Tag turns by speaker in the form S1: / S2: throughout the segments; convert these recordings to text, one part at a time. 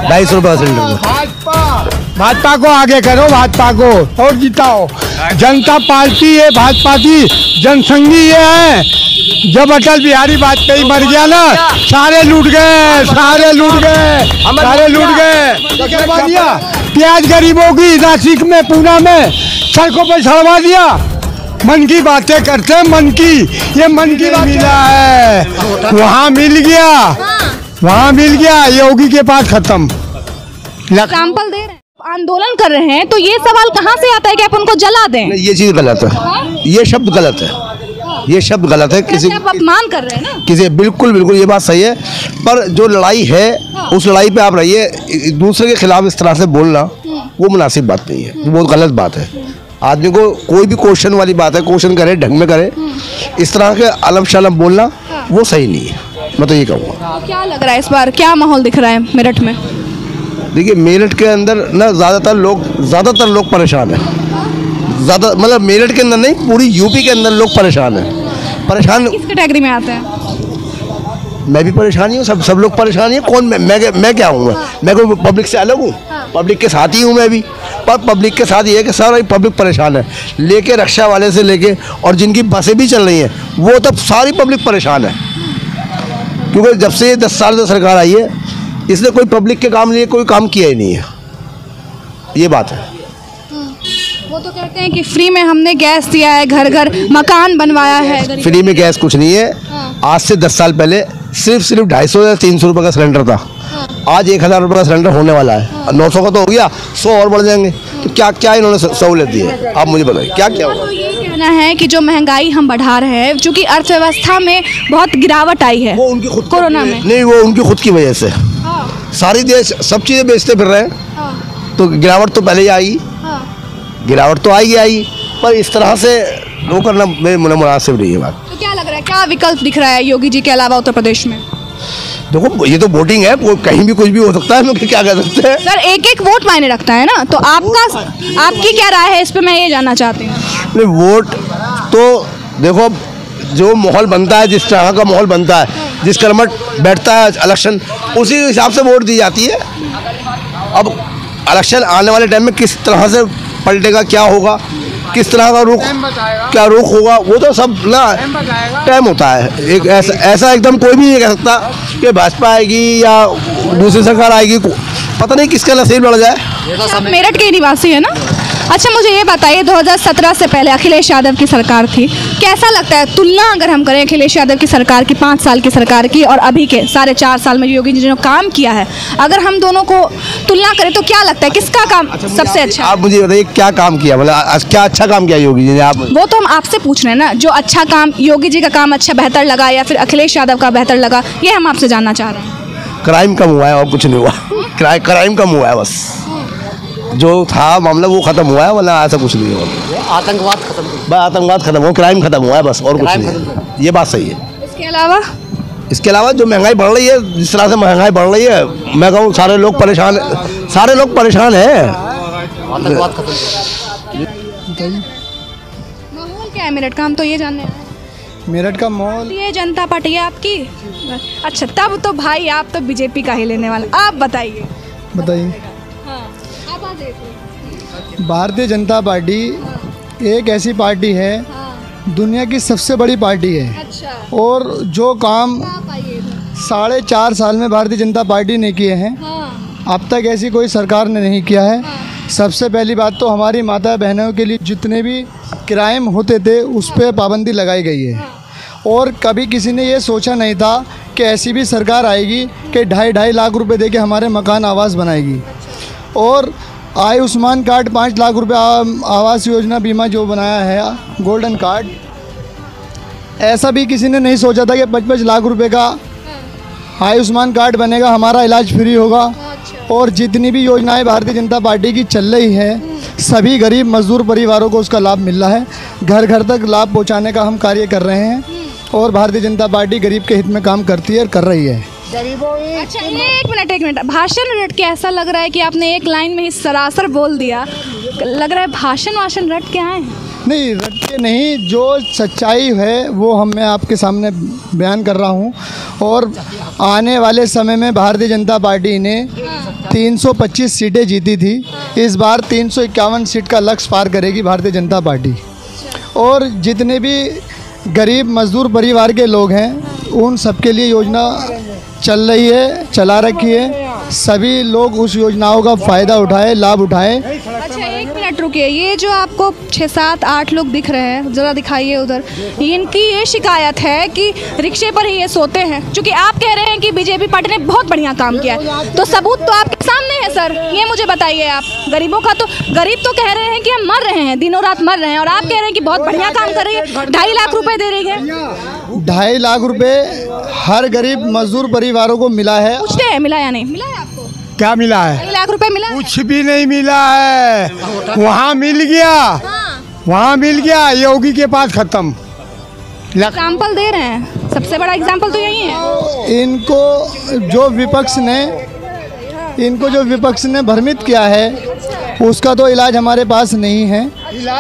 S1: 250 रुपये का सिलेंडर।
S2: भाजपा को आगे करो, भाजपा को और जिताओ। जनता पार्टी है, भाजपा की जनसंघी ये है। जब अटल बिहारी वाजपेयी मर गया ना, सारे लूट गए, सारे लूट गए, सारे लूट गए। करवा दिया प्याज गरीबों की, नासिक में, पूना में सड़कों पर छड़वा दिया। मन की बातें करते हैं, मन की, ये मन की बात मिला है, वहाँ मिल गया, वहाँ मिल गया, योगी के पास खत्म।
S3: एग्जाम्पल दे रहे हैं, आंदोलन कर रहे हैं, तो ये सवाल कहाँ से आता है कि आप उनको जला दें?
S1: ये चीज गलत है, ये शब्द गलत है, ये शब्द गलत है। किसी
S3: आप अपमान कर रहे हैं ना
S1: किसी, बिल्कुल बिल्कुल ये बात सही है, पर जो लड़ाई है उस लड़ाई पे आप रहिए। दूसरे के खिलाफ इस तरह से बोलना वो मुनासिब बात नहीं है, वो बहुत गलत बात है। आदमी को कोई भी क्वेश्चन वाली बात है, क्वेश्चन करे, ढंग में करे। इस तरह के अलम शलम बोलना वो सही नहीं है, मैं तो ये कहूँगा।
S3: क्या लग रहा है इस बार, क्या माहौल दिख रहा है मेरठ में?
S1: देखिए, मेरठ के अंदर ना ज़्यादातर लोग परेशान हैं। ज़्यादा मतलब मेरठ के अंदर नहीं, पूरी यूपी के अंदर लोग परेशान हैं। परेशान
S3: किस कैटेगरी में आते हैं?
S1: मैं भी परेशानी हूँ, सब लोग परेशानी है। कौन मैं क्या हूँ? मैं कोई पब्लिक से अलग हूँ? पब्लिक के साथ ही हूँ मैं भी। पर पब्लिक के साथ ये है कि सारी पब्लिक परेशान है, लेके रिक्शा वाले से लेके, और जिनकी बसें भी चल रही हैं वो तब सारी पब्लिक परेशान है। क्योंकि जब से 10 साल से सरकार आई है, इसने कोई पब्लिक के काम लिए कोई काम किया ही नहीं है, ये बात है।
S3: वो तो कहते हैं कि फ्री में हमने गैस दिया है, घर घर मकान बनवाया है।
S1: फ्री में गैस कुछ नहीं है। आज से 10 साल पहले सिर्फ 250 या 300 रुपये का सिलेंडर था। आज 1000 रुपये का सिलेंडर होने वाला है। 900 का तो हो गया, 100 और बढ़ जाएंगे। तो क्या क्या इन्होंने सहूलियत दी है, आप मुझे बताइए क्या क्या होगा?
S3: तो ये कहना है कि जो महंगाई हम बढ़ा रहे हैं, चूंकि अर्थव्यवस्था में बहुत गिरावट आई है,
S1: वो उनकी खुद
S3: कोरोना में।
S1: नहीं, वो उनकी खुद की वजह से। सारी देश सब चीज़ें बेचते फिर रहे हैं, तो गिरावट तो पहले ही आएगी। गिरावट तो आई, पर इस तरह से वो करना मुनासिब नहीं है बात।
S3: तो क्या लग रहा है, क्या विकल्प दिख रहा है योगी जी के अलावा उत्तर प्रदेश में?
S1: देखो, ये तो वोटिंग है, कहीं भी कुछ भी हो सकता है, लोग क्या कर सकते हैं।
S3: सर, एक वोट मायने रखता है ना, तो आपकी क्या राय है इस पे, मैं ये जानना चाहती हूँ।
S1: नहीं, वोट तो देखो, जो माहौल बनता है, जिस तरह का माहौल बनता है, जिस कर्मठ बैठता है इलेक्शन, उसी हिसाब से वोट दी जाती है। अब इलेक्शन आने वाले टाइम में किस तरह से पलटेगा, क्या होगा, किस तरह का रुख होगा, वो तो सब ना टाइम होता है। एक ऐसा एकदम कोई भी नहीं कह सकता कि भाजपा आएगी या दूसरी सरकार आएगी, पता नहीं किसका नसीब लड़ जाए।
S3: आप मेरठ के निवासी है ना? अच्छा, मुझे ये बताइए, 2017 से पहले अखिलेश यादव की सरकार थी, कैसा लगता है तुलना अगर हम करें अखिलेश यादव की सरकार की, 5 साल की सरकार की, और अभी के 4.5 साल में योगी जी ने काम किया है, अगर हम दोनों को तुलना करें तो क्या लगता है किसका काम सबसे अच्छा?
S1: आप मुझे बताइए क्या काम किया, मतलब क्या अच्छा काम किया योगी जी ने? आप
S3: वो तो हम आपसे पूछ रहे हैं ना, जो अच्छा काम योगी जी का काम अच्छा बेहतर लगा या फिर अखिलेश यादव का बेहतर लगा, ये हम आपसे जानना चाह रहे हैं।
S1: क्राइम कम हुआ है और कुछ नहीं हुआ। क्राइम कम हुआ है, बस जो था मामला वो खत्म हुआ है, वरना ऐसा कुछ नहीं हुआ। आतंकवाद खत्म हो, क्राइम खत्म हुआ है, बस और कुछ नहीं। ये बात सही है। इसके अलावा जो महंगाई बढ़ रही है, जिस तरह से महंगाई बढ़ रही है, मैं कहूँ सारे लोग परेशान हैं।
S3: माहौल क्या है मेरठ का, हम तो ये जानने हैं।
S2: मेरठ का माहौल,
S3: ये जनता पार्टी है आपकी? अच्छा, तब तो भाई आप तो बीजेपी का ही लेने वाले। आप बताइए।
S2: भारतीय जनता पार्टी एक ऐसी पार्टी है, दुनिया की सबसे बड़ी पार्टी है।
S3: अच्छा।
S2: और जो काम 4.5 साल में भारतीय जनता पार्टी ने किए हैं, अब तक ऐसी कोई सरकार ने नहीं किया है। सबसे पहली बात तो हमारी माता बहनों के लिए जितने भी क्राइम होते थे उस पर पाबंदी लगाई गई है। और कभी किसी ने ये सोचा नहीं था कि ऐसी भी सरकार आएगी कि 2.5 लाख रुपए दे के हमारे मकान आवास बनाएगी। और आयुष्मान कार्ड 5 लाख रुपए, आवास योजना बीमा जो बनाया है, गोल्डन कार्ड, ऐसा भी किसी ने नहीं सोचा था कि 55 लाख रुपए का आयुष्मान कार्ड बनेगा, हमारा इलाज फ्री होगा। और जितनी भी योजनाएं भारतीय जनता पार्टी की चल रही है, सभी गरीब मजदूर परिवारों को उसका लाभ मिल रहा है। घर घर तक लाभ पहुंचाने का हम कार्य कर रहे हैं, और भारतीय जनता पार्टी गरीब के हित में काम करती है और कर रही है।
S3: अच्छा, एक मिनट, भाषण रट के ऐसा लग रहा है कि आपने एक लाइन में ही सरासर बोल दिया, लग रहा है भाषण रट के आए।
S2: नहीं, रट के नहीं, जो सच्चाई है वो मैं आपके सामने बयान कर रहा हूँ। और आने वाले समय में भारतीय जनता पार्टी ने 325 सीटें जीती थी। इस बार 351 सीट का लक्ष्य पार करेगी भारतीय जनता पार्टी। और जितने भी गरीब मजदूर परिवार के लोग हैं उन सबके लिए योजना चल रही है, चला रखी है। सभी लोग उस योजनाओं का फ़ायदा उठाएं, लाभ उठाएं।
S3: अच्छा, एक मिनट रुकिए। ये जो आपको 6, 7, 8 लोग दिख रहे हैं, ज़रा दिखाइए उधर। इनकी ये शिकायत है कि रिक्शे पर ही ये सोते हैं, क्योंकि आप कह रहे हैं कि बीजेपी पार्टी ने बहुत बढ़िया काम किया है। तो सबूत तो आपके सामने है सर, ये मुझे बताइए आप। गरीबों का तो गरीब तो कह रहे हैं कि हम मर रहे हैं, दिनों रात मर रहे हैं, और आप कह रहे हैं कि बहुत बढ़िया काम कर रही है, 2.5 लाख रुपए दे रही है।
S2: 2.5 लाख रुपए हर गरीब मजदूर परिवारों को मिला है।
S3: पूछते हैं मिला या नहीं मिला है आपको?
S4: क्या मिला है?
S3: 2.5 लाख रुपए मिला है?
S4: कुछ भी नहीं मिला है। वहाँ मिल गया, वहाँ मिल गया, योगी के पास खत्म।
S3: एग्जाम्पल दे रहे हैं, सबसे बड़ा एग्जाम्पल तो यही है।
S2: इनको जो विपक्ष ने भ्रमित किया है उसका तो इलाज हमारे पास नहीं है,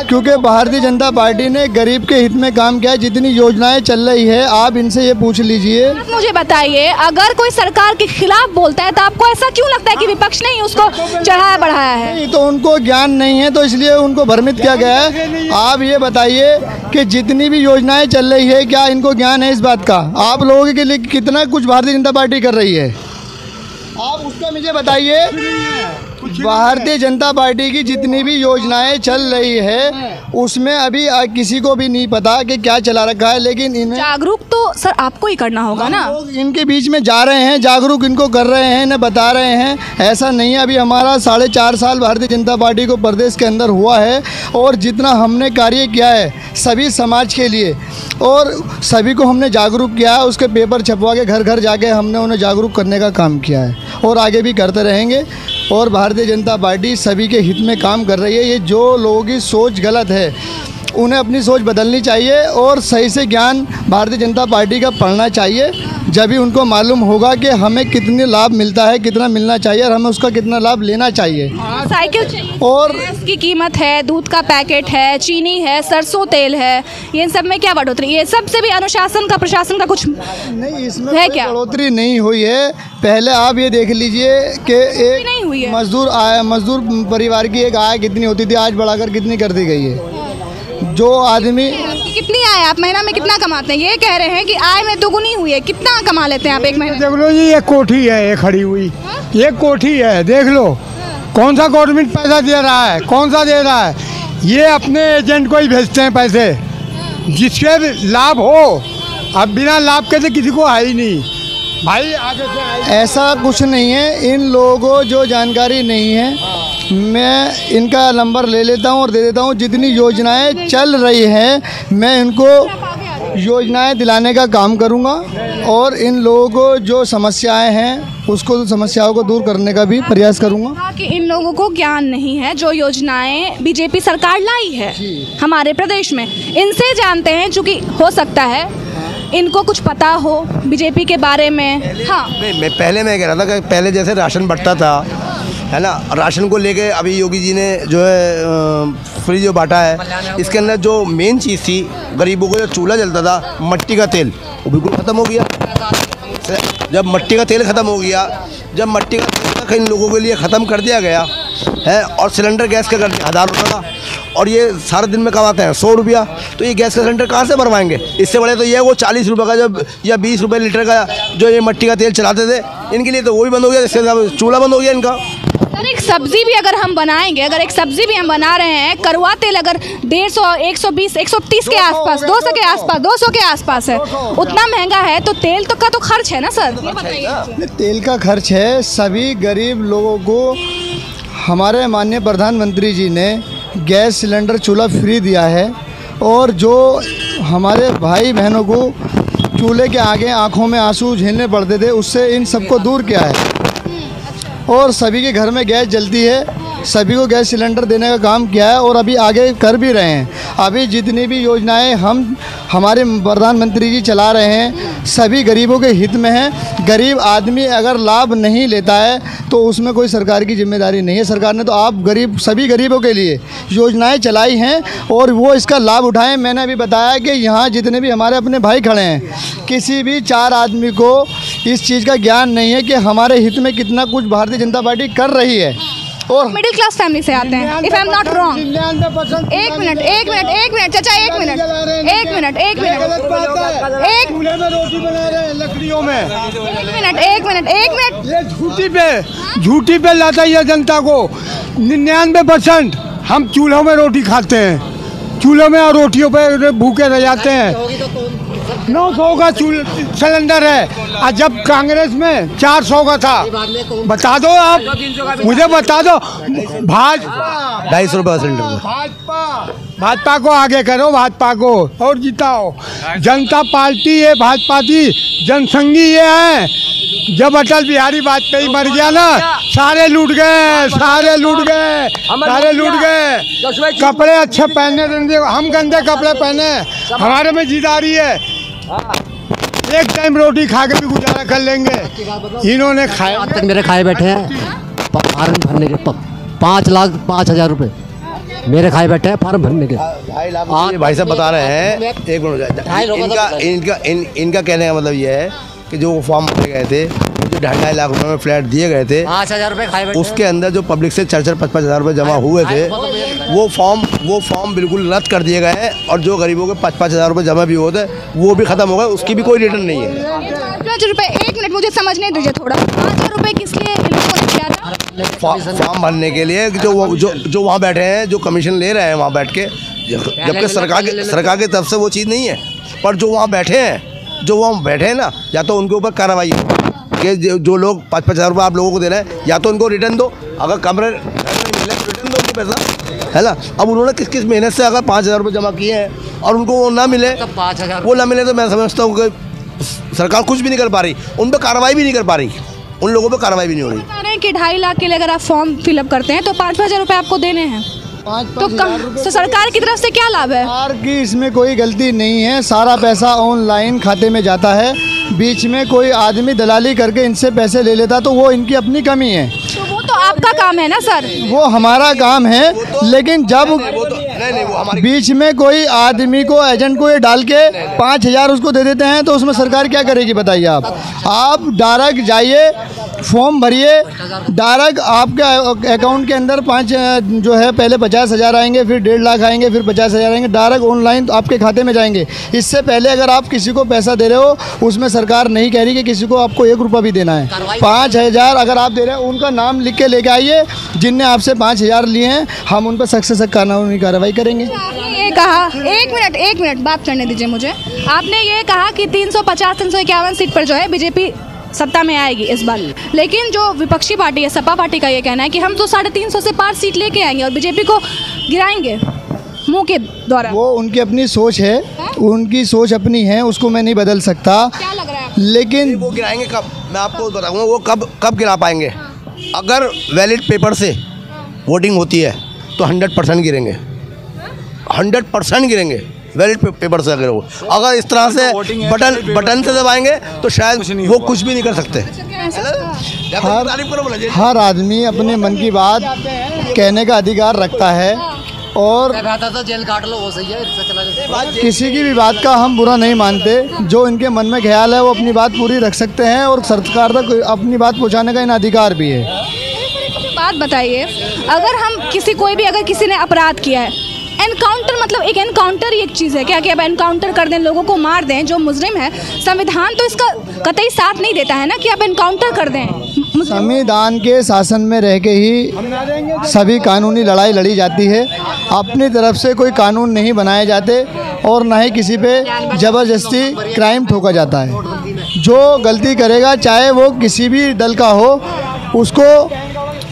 S2: क्योंकि भारतीय जनता पार्टी ने गरीब के हित में काम किया है। जितनी योजनाएं चल रही है आप इनसे ये पूछ लीजिए।
S3: आप मुझे बताइए, अगर कोई सरकार के खिलाफ बोलता है तो आपको ऐसा क्यों लगता है कि विपक्ष ने ही उसको चढ़ाया बढ़ाया है?
S2: नहीं, तो उनको ज्ञान नहीं है, तो इसलिए उनको भ्रमित किया गया है। आप ये बताइए कि जितनी भी योजनाएं चल रही है क्या इनको ज्ञान है इस बात का? आप लोगों के लिए कितना कुछ भारतीय जनता पार्टी कर रही है, आप उसका मुझे बताइए। भारतीय जनता पार्टी की जितनी भी योजनाएं चल रही है उसमें अभी किसी को भी नहीं पता कि क्या चला रखा है, लेकिन इन्हें
S3: जागरूक तो सर आपको ही करना होगा ना।
S2: लोग इनके बीच में जा रहे हैं, जागरूक इनको कर रहे हैं, इन्हें बता रहे हैं। ऐसा नहीं है, अभी हमारा 4.5 साल भारतीय जनता पार्टी को प्रदेश के अंदर हुआ है, और जितना हमने कार्य किया है सभी समाज के लिए और सभी को हमने जागरूक किया है। उसके पेपर छपवा के घर घर जाके हमने उन्हें जागरूक करने का काम किया है और आगे भी करते रहेंगे। और भारतीय जनता पार्टी सभी के हित में काम कर रही है। ये जो लोगों की सोच गलत है उन्हें अपनी सोच बदलनी चाहिए और सही से ज्ञान भारतीय जनता पार्टी का पढ़ना चाहिए। जब भी उनको मालूम होगा कि हमें कितने लाभ मिलता है, कितना मिलना चाहिए और हमें उसका कितना लाभ लेना चाहिए।
S3: साइकिल चाहिए
S2: और
S3: इसकी कीमत है, दूध का पैकेट है, चीनी है, सरसों तेल है, ये सब में क्या बढ़ोतरी? ये सब से भी अनुशासन का, प्रशासन का कुछ
S2: नहीं, इसमें
S3: है
S2: कोई
S3: क्या?
S2: बढ़ोतरी नहीं हुई है। पहले आप ये देख लीजिए कि
S3: नहीं हुई
S2: एक
S3: है।
S2: मजदूर परिवार की एक आय कितनी होती थी, आज बढ़ाकर कितनी कर दी गई है। जो आदमी
S3: आपकी कितनी आय, आप महीना में कितना कमाते हैं? ये कह रहे हैं कि आय में दोगुनी हुई है। कितना कमा लेते हैं आप एक महीने?
S4: देख लो जी, ये कोठी है, ये खड़ी हुई, ये कोठी है, देख लो। कौन सा गवर्नमेंट पैसा दे रहा है? कौन सा दे रहा है? ये अपने एजेंट को ही भेजते हैं पैसे, जिसके लाभ हो। अब बिना लाभ के तो किसी को है ही नहीं भाई। आगे से
S2: ऐसा कुछ नहीं है। इन लोगों को जो जानकारी नहीं है मैं इनका नंबर ले लेता हूं और दे देता हूं। जितनी योजनाएं चल रही हैं मैं इनको योजनाएं दिलाने का काम करूंगा और इन लोगों को जो समस्याएं हैं उसको समस्याओं को दूर करने का भी प्रयास करूंगा।
S3: कि इन लोगों को ज्ञान नहीं है जो योजनाएं बीजेपी सरकार लाई है हमारे प्रदेश में, इनसे जानते हैं। चूँकि हो सकता है इनको कुछ पता हो बीजेपी के बारे में। हाँ,
S1: मैं कह रहा था कि पहले जैसे राशन बढ़ता था, है ना, राशन को लेके अभी योगी जी ने जो है फ्री जो बांटा है, इसके अंदर जो मेन चीज़ थी गरीबों को, जो चूल्हा जलता था मट्टी का तेल, वो बिल्कुल ख़त्म हो गया। जब मट्टी का तेल ख़त्म हो गया, जब मट्टी का तेल इन लोगों के लिए ख़त्म कर दिया गया है, और सिलेंडर गैस का कर दिया 1000 रुपये का, और ये सारे दिन में कमाते हैं 100 रुपया, तो ये गैस का सिलेंडर कहाँ से भरवाएंगे? इससे बड़े तो ये वो 40 रुपये का जब या 20 रुपये लीटर का जो ये मट्टी का तेल चलाते थे, इनके लिए तो वो भी बंद हो गया, इससे चूल्हा बंद हो गया इनका।
S3: सर एक सब्जी भी अगर हम बनाएंगे, अगर एक सब्जी भी हम बना रहे हैं, कड़वा तेल अगर 150, 120, 130 के आसपास, 200 के आसपास, 200 के आसपास है, उतना महंगा है, तो तेल तो का तो खर्च है ना सर, ये बताइए।
S2: तेल का खर्च है। सभी गरीब लोगों को हमारे माननीय प्रधानमंत्री जी ने गैस सिलेंडर चूल्हा फ्री दिया है, और जो हमारे भाई बहनों को चूल्हे के आगे आंखों में आंसू झेलने पड़ते थे उससे इन सबको दूर किया है, और सभी के घर में गैस जलती है। सभी को गैस सिलेंडर देने का काम किया है और अभी आगे कर भी रहे हैं। अभी जितनी भी योजनाएं हमारे प्रधानमंत्री जी चला रहे हैं सभी गरीबों के हित में हैं। गरीब आदमी अगर लाभ नहीं लेता है तो उसमें कोई सरकार की जिम्मेदारी नहीं है। सरकार ने तो सभी गरीबों के लिए योजनाएं चलाई हैं और वो इसका लाभ उठाएं। मैंने अभी बताया कि यहाँ जितने भी हमारे अपने भाई खड़े हैं किसी भी 4 आदमी को इस चीज़ का ज्ञान नहीं है कि हमारे हित में कितना कुछ भारतीय जनता पार्टी कर रही है। और
S3: मिडिल क्लास फैमिली से आते हैं, if I am not wrong. एक मिनट चाचा, एक मिनट
S4: लकड़ियों में
S3: एक मिनट
S4: ये झूठी पे लाता है जनता को। 99% हम चूल्हों में रोटी खाते हैं, चूल्हों में और रोटियों पे भूखे रह जाते हैं। 900 का सिलेंडर है और जब कांग्रेस में 400 का था। बता दो आप, मुझे बता दो।
S1: 250 रुपये सिलेंडर।
S4: भाजपा को आगे करो, भाजपा को और जिताओ। जनता पार्टी ये भाजपा की जनसंघी ये है। जब अटल बिहारी वाजपेयी मर गया ना सारे लूट गए। कपड़े अच्छे पहने, हम गंदे कपड़े पहने, हमारे में जीत आ रही है। एक टाइम रोटी खा के भी गुजारा कर लेंगे। इन्होंने खाया
S5: तक मेरे खाए बैठे हैं फार्म भरने के 5,05,000 रुपये मेरे खाए बैठे हैं फार्म भरने के।
S1: 2.5 लाख भाई साहब बता रहे हैं। एक मिनट, इनका कहने का मतलब ये है कि जो फॉर्म भरे गए थे, जो 2.5 लाख रुपए में फ्लैट दिए गए थे,
S5: 5,000 रुपये खाए बैठे,
S1: उसके अंदर जो पब्लिक से 4-5 हज़ार रुपये जमा हुए थे वो फॉर्म बिल्कुल रद्द कर दिए गए हैं। और जो गरीबों के 5-5 हज़ार रुपये जमा भी हुए थे वो भी ख़त्म हो गए, उसकी भी कोई रिटर्न नहीं है।
S3: 5 रुपये, एक मिनट मुझे समझने दीजिए थोड़ा। 5,000 रुपये किस लिए इन लोगों ने किया था?
S1: फॉर्म भरने के लिए जो वहाँ बैठे हैं, जो कमीशन ले रहे हैं वहाँ बैठ के, जबकि सरकार की तरफ से वो चीज़ नहीं है। पर जो वहाँ बैठे हैं ना, या तो उनके ऊपर कार्रवाई हो कि जो लोग 5-5 हज़ार रुपये आप लोगों को दे रहे हैं, या तो उनको रिटर्न दो। अगर कमरे मिले तो रिटर्न दो उनको पैसा, है ना। अब उन्होंने किस मेहनत से अगर 5,000 रुपये जमा किए हैं और उनको वो ना मिले, तो मैं समझता हूँ कि सरकार कुछ भी नहीं कर पा रही, उन पर कार्रवाई भी नहीं कर पा रही, उन लोगों पर कार्रवाई भी नहीं हो रही।
S3: कह रहे हैं कि 2.5 लाख के लिए अगर आप फॉर्म फिलअप करते हैं तो 5-5 हज़ार रुपये आपको देने हैं। तो सरकार की तरफ से क्या लाभ है?
S2: सरकार की इसमें कोई गलती नहीं है। सारा पैसा ऑनलाइन खाते में जाता है। बीच में कोई आदमी दलाली करके इनसे पैसे ले लेता तो वो इनकी अपनी कमी है।
S3: तो वो तो आपका काम है ना सर?
S2: वो हमारा काम है, लेकिन जब बीच में कोई आदमी को, एजेंट को ये डाल के 5,000 उसको दे देते हैं तो उसमें सरकार क्या करेगी बताइए आप डायरेक्ट जाइए, फॉर्म भरिए, डायरेक्ट आपके अकाउंट के अंदर 5 जो है पहले 50,000 आएंगे, फिर 1.5 लाख आएंगे, फिर 50,000 आएंगे, डायरेक्ट ऑनलाइन आपके खाते में जाएंगे। इससे पहले अगर आप किसी को पैसा दे रहे हो उसमें सरकार नहीं कह रही कि किसी को आपको 1 रुपया भी देना है। 5,000 अगर आप दे रहे हैं उनका नाम लिख के लेके आइए, जिनने आपसे 5,000 लिए हैं, हम उन पर सख्त से सख्त कानूनी कार्रवाई करेंगे।
S3: आपने ये कहा, एक मिनट बात करने दीजिए मुझे। आपने ये कहा कि 350-351 सीट पर जो है बीजेपी सत्ता में आएगी इस बार, लेकिन जो विपक्षी पार्टी है सपा पार्टी का ये कहना है कि हम तो 350 से पार सीट लेके आएंगे और बीजेपी को गिराएंगे मुंह के द्वारा।
S2: वो उनकी अपनी सोच है, उनकी सोच अपनी है, उसको मैं नहीं बदल सकता।
S3: क्या लग रहा है?
S2: लेकिन
S1: वो गिराएंगे कब, मैं आपको बताऊंगा वो कब गिरा पाएंगे। अगर वैलिड पेपर से वोटिंग होती है तो 100% गिरेंगे, 100% गिरेंगे वैलिड पेपर से। अगर इस तरह से बटन से दबाएंगे तो शायद वो कुछ भी नहीं कर सकते।
S2: हर आदमी अपने मन की बात कहने का अधिकार रखता है और
S5: जेल काट लो वो सही है।
S2: किसी की भी बात का हम बुरा नहीं मानते। जो इनके मन में ख्याल है वो अपनी बात पूरी रख सकते हैं और सरकार तक अपनी बात पहुंचाने का इन अधिकार भी है।
S3: बात बताइए, अगर किसी ने अपराध किया है, एनकाउंटर मतलब एक एनकाउंटर ही एक चीज़ है क्या कि अब एनकाउंटर कर दें, लोगों को मार दें जो मुजरिम है? संविधान तो इसका कतई साथ नहीं देता है ना कि आप एनकाउंटर कर दें।
S2: संविधान के शासन में रह के ही सभी कानूनी लड़ाई लड़ी जाती है। अपनी तरफ से कोई कानून नहीं बनाए जाते और ना ही किसी पे ज़बरदस्ती क्राइम ठोका जाता है। जो गलती करेगा चाहे वो किसी भी दल का हो, उसको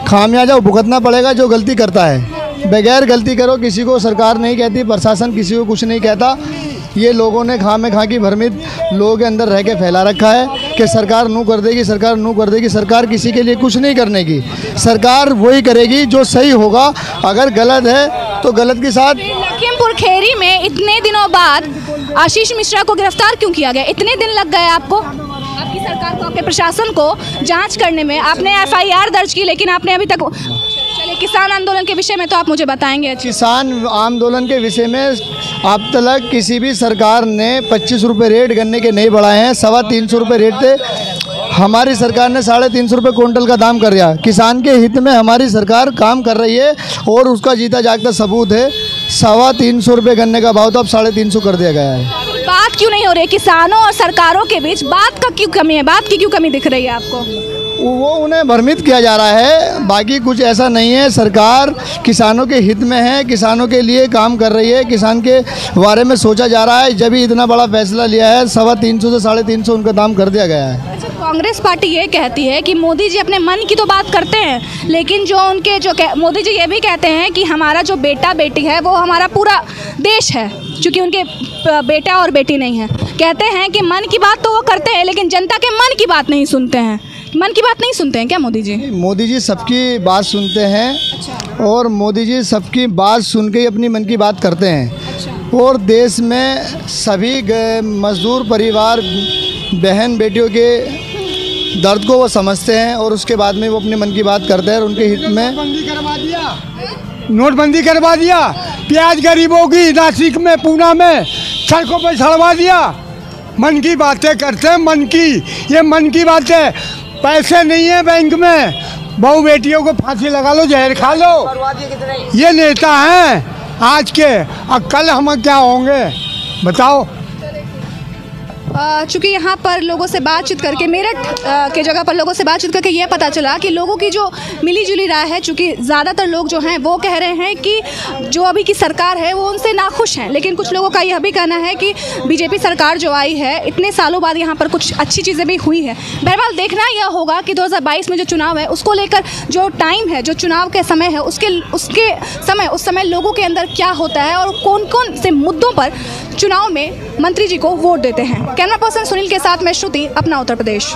S2: खामियाजा भुगतना पड़ेगा जो गलती करता है। बगैर गलती करो किसी को सरकार नहीं कहती, प्रशासन किसी को कुछ नहीं कहता। ये लोगों ने खामे खा की भ्रमित लोगों के अंदर रह के फैला रखा है कि सरकार नू कर देगी, सरकार नू कर देगी। सरकार किसी के लिए कुछ नहीं करने की, सरकार वही करेगी जो सही होगा। अगर गलत है तो गलत के साथ।
S3: लखीमपुर खीरी में इतने दिनों बाद आशीष मिश्रा को गिरफ्तार क्यों किया गया? इतने दिन लग गए आपको, आपकी सरकार को, आपके प्रशासन को जांच करने में। आपने FIR दर्ज की, लेकिन आपने अभी तक, चलिए किसान आंदोलन के विषय में तो आप मुझे बताएंगे।
S2: किसान आंदोलन के विषय में अब तक किसी भी सरकार ने 25 रुपये रेट गन्ने के नहीं बढ़ाए हैं। 350 रुपये रेट थे, हमारी सरकार ने 350 रुपये क्विंटल का दाम कर दिया। किसान के हित में हमारी सरकार काम कर रही है और उसका जीता जागता सबूत है। 350 रुपये गन्ने का भाव तो अब 350 कर दिया गया है।
S3: बात क्यों नहीं हो रही किसानों और सरकारों के बीच? बात का क्यों कमी है? बात की क्यों कमी दिख रही है आपको?
S2: वो उन्हें भ्रमित किया जा रहा है, बाकी कुछ ऐसा नहीं है। सरकार किसानों के हित में है, किसानों के लिए काम कर रही है, किसान के बारे में सोचा जा रहा है। जब ही इतना बड़ा फैसला लिया है, 350 से 350 उनका दाम कर दिया गया है।
S3: अच्छा, कांग्रेस पार्टी ये कहती है कि मोदी जी अपने मन की तो बात करते हैं, लेकिन मोदी जी ये भी कहते हैं कि हमारा जो बेटा बेटी है वो हमारा पूरा देश है, क्योंकि उनके बेटा और बेटी नहीं है। कहते हैं कि मन की बात तो वो करते हैं, लेकिन जनता के मन की बात नहीं सुनते हैं। मन की बात नहीं सुनते हैं क्या मोदी जी?
S2: मोदी जी सबकी बात सुनते हैं। अच्छा। और मोदी जी सबकी बात सुन के ही अपनी मन की बात करते हैं। अच्छा। और देश में सभी मजदूर परिवार, बहन बेटियों के दर्द को वो समझते हैं और उसके बाद में वो अपने मन की बात करते हैं और उनके हित में।
S4: नोटबंदी करवा दिया, प्याज गरीबों की नासिक में, पूना में सड़कों पर चढ़वा दिया। मन की बातें करते हैं, मन की, ये मन की बातें। पैसे नहीं है बैंक में, बहू बेटियों को फांसी लगा लो, जहर खा लो। ये नेता हैं आज के, अब कल हम क्या होंगे बताओ।
S3: चूँकि यहाँ पर लोगों से बातचीत करके, मेरठ के जगह पर लोगों से बातचीत करके ये पता चला कि लोगों की जो मिली जुली राय है, चूँकि ज़्यादातर लोग जो हैं वो कह रहे हैं कि जो अभी की सरकार है वो उनसे नाखुश हैं, लेकिन कुछ लोगों का यह भी कहना है कि बीजेपी सरकार जो आई है, इतने सालों बाद यहाँ पर कुछ अच्छी चीज़ें भी हुई हैं। बहरहाल देखना यह होगा कि 2022 में जो चुनाव है उसको लेकर जो टाइम है, जो चुनाव के समय है, उस समय लोगों के अंदर क्या होता है और कौन कौन से मुद्दों पर चुनाव में मंत्री जी को वोट देते हैं। कैमरा पर्सन सुनील के साथ मैं श्रुति, अपना उत्तर प्रदेश।